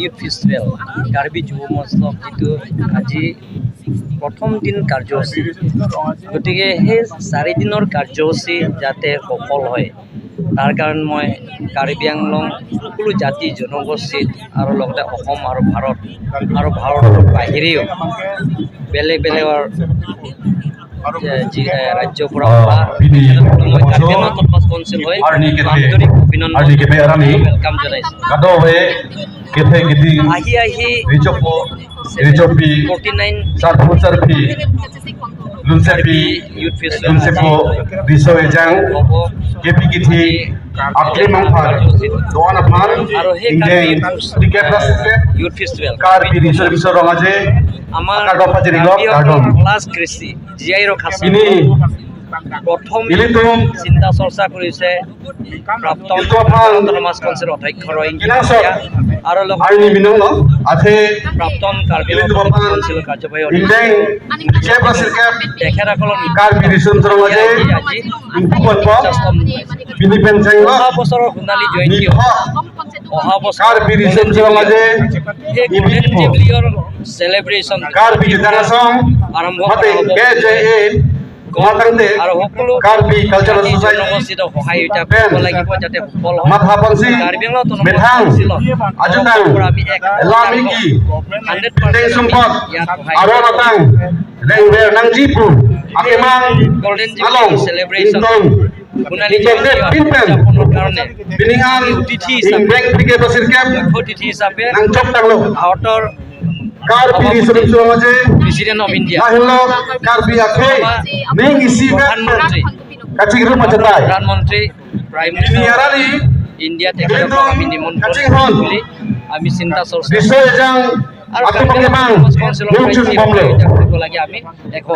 youth festival Karbi যুৱ মহোৎসৱ যিটো আজি প্ৰথম দিন কাৰ্যসূচী গতিকে সেই 4 দিনৰ কাৰ্যসূচী যাতে সফল হয় তাৰ কাৰণে মই কাৰ্বি আংলং সকলো জাতি জনগোষ্ঠীত আৰু লগতে অসম আৰু ভাৰতৰ বাহিৰেও বেলেগ ৰাজ্যৰ পৰা মই কাৰ্বি আংলং তৎপাছ কনচিল হৈ আন্তৰিক অভিনন্দন ৱেলকাম জনাইছোঁ আহি 49 youth festival youth festival আমাৰ ক্লাছ কৃষি জীয়াই ৰখাছে প্ৰথম চিন্তা চৰ্চা কৰিছে প্ৰাক্তন সমাজ কনচিলৰ অধ্যক্ষ আৰু প্ৰাক্তন কাৰ্বি কনচিলৰ কাৰ্যবাহী তেখেতসকলৰ অহা বছৰৰ সোণালী জয়ন্তী অহা বছৰ সেই গোল্ডেন জুবলিৰ চেলিব্ৰেশ্যন আৰম্ভ কৰা হ'ব আৰু সকলো জনগোষ্ঠীত সহায়তা কৰিব লাগিব যাতে সফল হয় কাৰ্বি গোল্ডেন জুবলি চেলিব্ৰেশ্যন সোণালী জয়ন্তী উদযাপনৰ কাৰণে অতিথি হিচাপে ভাৰতৰ প্ৰেসিডেন্ট অফ ইন্ডিয়া প্ৰধানমন্ত্ৰী প্ৰাইম মিনিস্টাৰ ইন্ডিয়া তেখেতক আমি নিমন্ত্ৰণ বুলি আমি চিন্তা চৰ্চা আৰু কৰিব লাগে আমি এখন